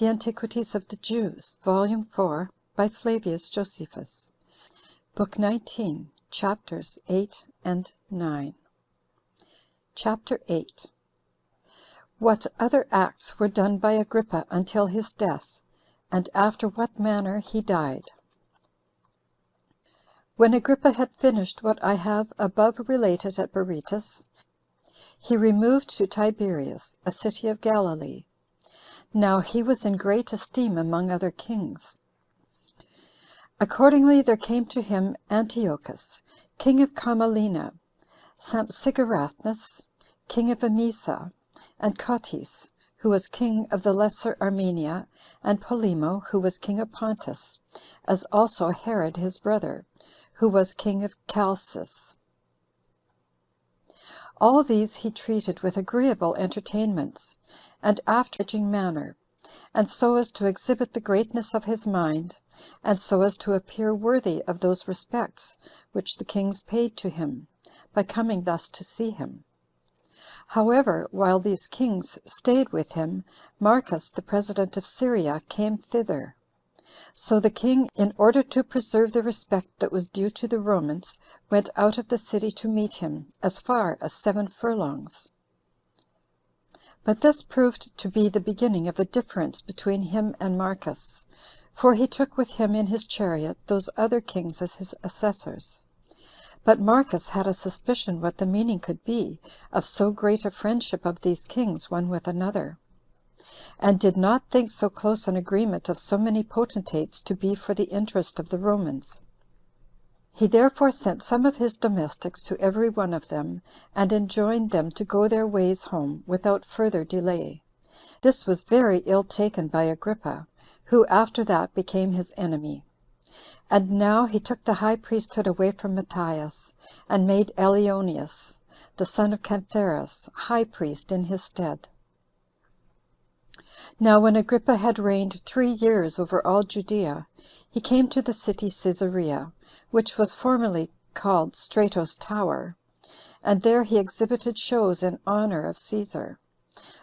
The Antiquities of the Jews, Volume 4, by Flavius Josephus, Book 19, Chapters 8 and 9. Chapter 8. What other acts were done by Agrippa until his death, and after what manner he died. When Agrippa had finished what I have above related at Berytus, he removed to Tiberias, a city of Galilee. Now he was in great esteem among other kings. Accordingly there came to him Antiochus, king of Commalena, Sampsigerathnus, king of Emesa, and Cotys, who was king of the Lesser Armenia, and Polemo, who was king of Pontus, as also Herod his brother, who was king of Chalcis. All these he treated with agreeable entertainments, and after a manner, and so as to exhibit the greatness of his mind, and so as to appear worthy of those respects which the kings paid to him, by coming thus to see him. However, while these kings stayed with him, Marcus, the president of Syria, came thither. So the king, in order to preserve the respect that was due to the Romans, went out of the city to meet him, as far as 7 furlongs. But this proved to be the beginning of a difference between him and Marcus, for he took with him in his chariot those other kings as his assessors. But Marcus had a suspicion what the meaning could be of so great a friendship of these kings one with another, and did not think so close an agreement of so many potentates to be for the interest of the Romans. He therefore sent some of his domestics to every one of them, and enjoined them to go their ways home without further delay. This was very ill taken by Agrippa, who after that became his enemy. And now he took the high priesthood away from Matthias, and made Elioneus, the son of Cantheras, high priest in his stead. Now when Agrippa had reigned 3 years over all Judea, he came to the city Caesarea, which was formerly called Strato's Tower, and there he exhibited shows in honor of Caesar,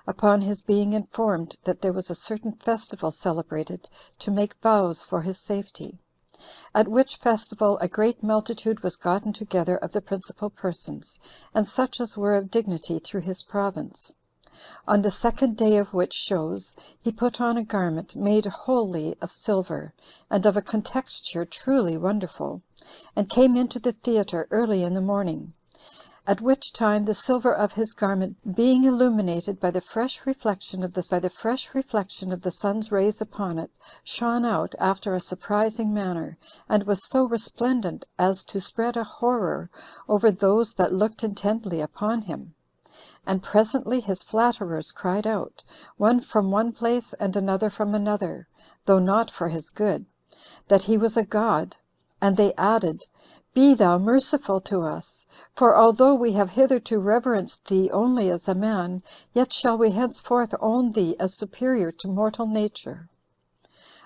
upon his being informed that there was a certain festival celebrated to make vows for his safety; at which festival a great multitude was gotten together of the principal persons, and such as were of dignity through his province. On the 2nd day of which shows he put on a garment made wholly of silver, and of a contexture truly wonderful, and came into the theater early in the morning; at which time the silver of his garment being illuminated by the fresh reflection of the sun's rays upon it, shone out after a surprising manner, and was so resplendent as to spread a horror over those that looked intently upon him. And presently his flatterers cried out, one from one place and another from another, though not for his good, that he was a god; and they added, "Be thou merciful to us, for although we have hitherto reverenced thee only as a man, yet shall we henceforth own thee as superior to mortal nature."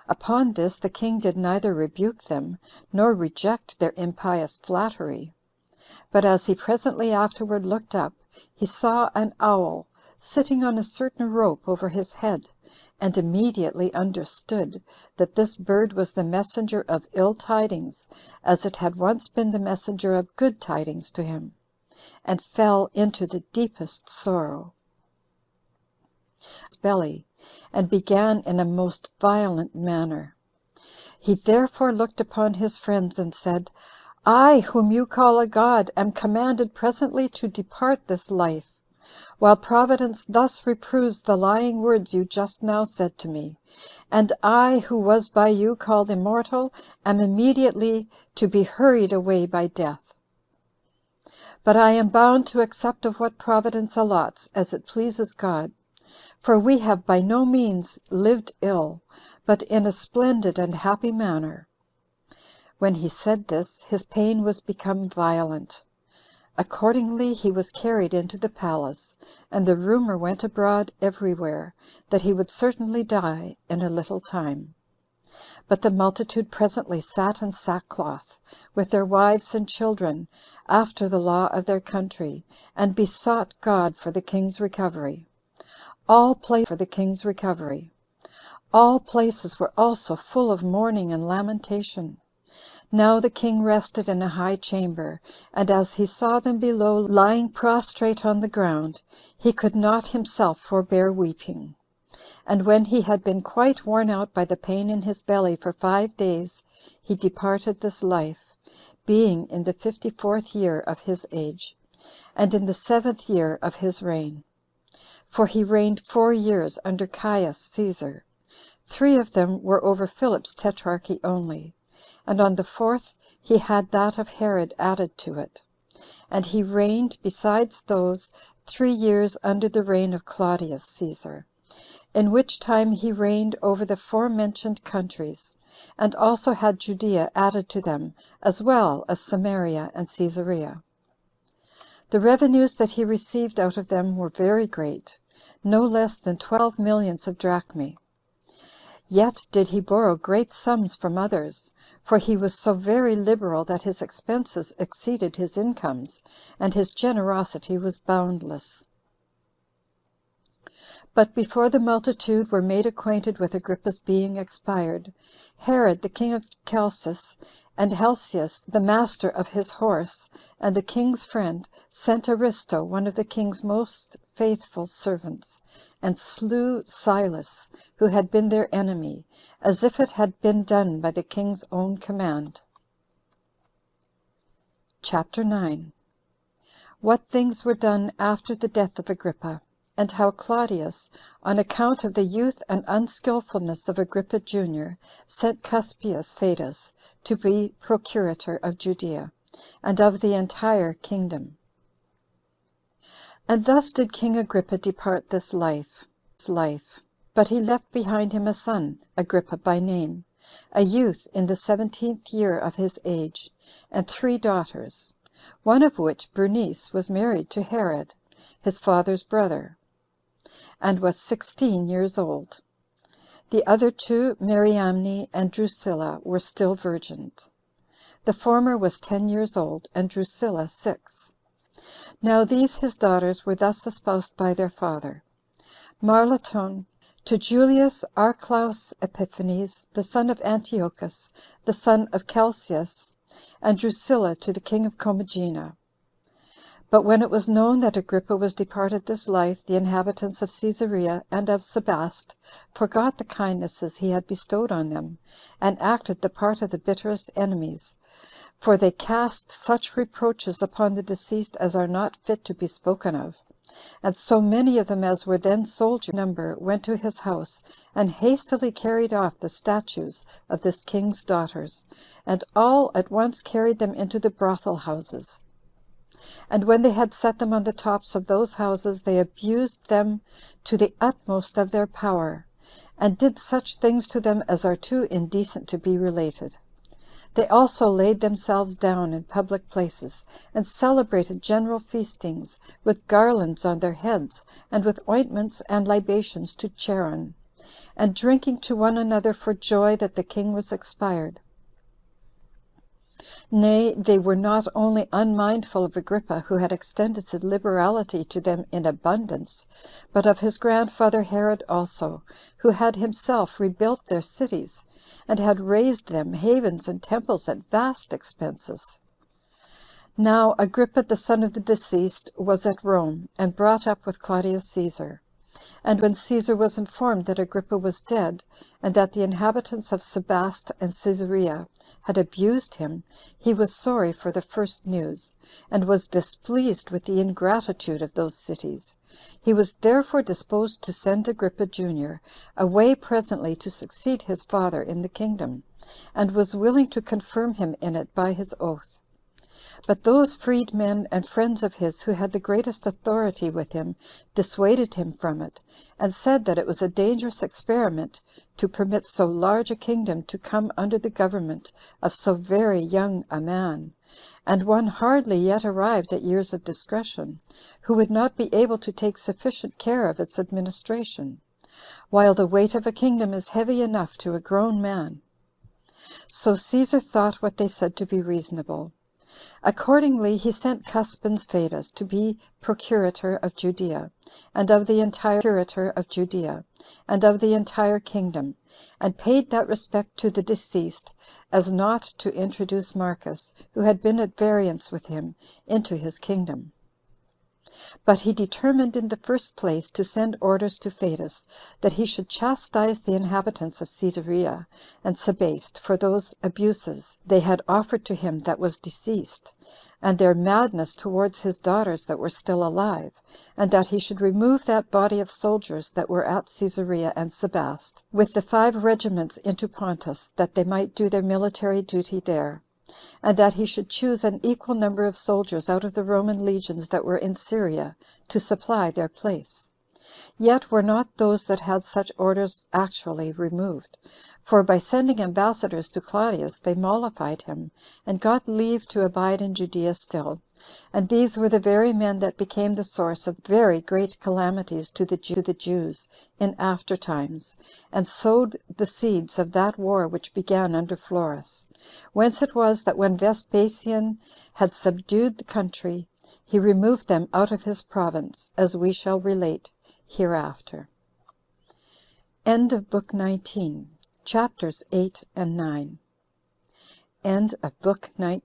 Upon this the king did neither rebuke them, nor reject their impious flattery; but as he presently afterward looked up, he saw an owl sitting on a certain rope over his head, and immediately understood that this bird was the messenger of ill tidings, as it had once been the messenger of good tidings to him, and fell into the deepest sorrow, belly, and began in a most violent manner. He therefore looked upon his friends, and said, "I, whom you call a god, am commanded presently to depart this life, while Providence thus reproves the lying words you just now said to me; and I, who was by you called immortal, am immediately to be hurried away by death. But I am bound to accept of what Providence allots, as it pleases God, for we have by no means lived ill, but in a splendid and happy manner." When he said this, his pain was become violent. Accordingly he was carried into the palace, and the rumor went abroad every where, that he would certainly die in a little time. But the multitude presently sat in sackcloth, with their wives and children, after the law of their country, and besought God for the king's recovery. All prayed for the king's recovery. All places were also full of mourning and lamentation. Now the king rested in a high chamber, and as he saw them below lying prostrate on the ground, he could not himself forbear weeping. And when he had been quite worn out by the pain in his belly for 5 days, he departed this life, being in the 54th year of his age, and in the 7th year of his reign. For he reigned 4 years under Caius Caesar. 3 of them were over Philip's tetrarchy only, and on the 4th he had that of Herod added to it. And he reigned, besides those, 3 years under the reign of Claudius Caesar, in which time he reigned over the forementioned countries, and also had Judea added to them, as well as Samaria and Caesarea. The revenues that he received out of them were very great, no less than 12 millions of drachmae. Yet did he borrow great sums from others, for he was so very liberal that his expenses exceeded his incomes, and his generosity was boundless. But before the multitude were made acquainted with Agrippa's being expired, Herod the king of Chalcis, and Helcias the master of his horse, and the king's friend, sent Aristo, one of the king's most faithful servants, and slew Silas, who had been their enemy, as if it had been done by the king's own command. Chapter 9. What things were done after the death of Agrippa, and how Claudius, on account of the youth and unskilfulness of Agrippa Junior, sent Cuspius Fadus to be procurator of Judea, and of the entire kingdom. And thus did King Agrippa depart this life. But he left behind him a son, Agrippa by name, a youth in the 17th year of his age, and 3 daughters, one of which, Bernice, was married to Herod, his father's brother, and was 16 years old. The other 2, Mariamne and Drusilla, were still virgins. The former was 10 years old, and Drusilla 6. Now these his daughters were thus espoused by their father: Marlatone to Julius Archelaus Epiphanes, the son of Antiochus, the son of Chelcias, and Drusilla to the king of Commagena. But when it was known that Agrippa was departed this life, the inhabitants of Caesarea and of Sebast forgot the kindnesses he had bestowed on them, and acted the part of the bitterest enemies, for they cast such reproaches upon the deceased as are not fit to be spoken of. And so many of them as were then soldier number went to his house, and hastily carried off the statues of this king's daughters, and all at once carried them into the brothel houses. And when they had set them on the tops of those houses, they abused them to the utmost of their power, and did such things to them as are too indecent to be related. They also laid themselves down in public places, and celebrated general feastings, with garlands on their heads, and with ointments and libations to Charon, and drinking to one another for joy that the king was expired. Nay, they were not only unmindful of Agrippa, who had extended his liberality to them in abundance, but of his grandfather Herod also, who had himself rebuilt their cities, and had raised them havens and temples at vast expenses. Now Agrippa, the son of the deceased, was at Rome, and brought up with Claudius Caesar. And when Caesar was informed that Agrippa was dead, and that the inhabitants of Sebast and Caesarea had abused him, he was sorry for the first news, and was displeased with the ingratitude of those cities. He was therefore disposed to send Agrippa Junior away presently to succeed his father in the kingdom, and was willing to confirm him in it by his oath. But those freedmen and friends of his who had the greatest authority with him dissuaded him from it, and said that it was a dangerous experiment to permit so large a kingdom to come under the government of so very young a man, and one hardly yet arrived at years of discretion, who would not be able to take sufficient care of its administration, while the weight of a kingdom is heavy enough to a grown man. So Caesar thought what they said to be reasonable. Accordingly, he sent Cuspins Fadus to be procurator of Judea, and of the entire kingdom, and paid that respect to the deceased as not to introduce Marcus, who had been at variance with him, into his kingdom. But he determined in the first place to send orders to Fadus, that he should chastise the inhabitants of Cesarea and Sebaste for those abuses they had offered to him that was deceased, and their madness towards his daughters that were still alive, and that he should remove that body of soldiers that were at Cesarea and Sebaste, with the 5 regiments into Pontus, that they might do their military duty there, and that he should choose an equal number of soldiers out of the Roman legions that were in Syria to supply their place. Yet were not those that had such orders actually removed, for by sending ambassadors to Claudius they mollified him, and got leave to abide in Judea still, and these were the very men that became the source of very great calamities to the Jews in after times, and sowed the seeds of that war which began under Florus; whence it was that when Vespasian had subdued the country, he removed them out of his province, as we shall relate hereafter. End of Book 19. Chapters 8 and 9. End of Book 19.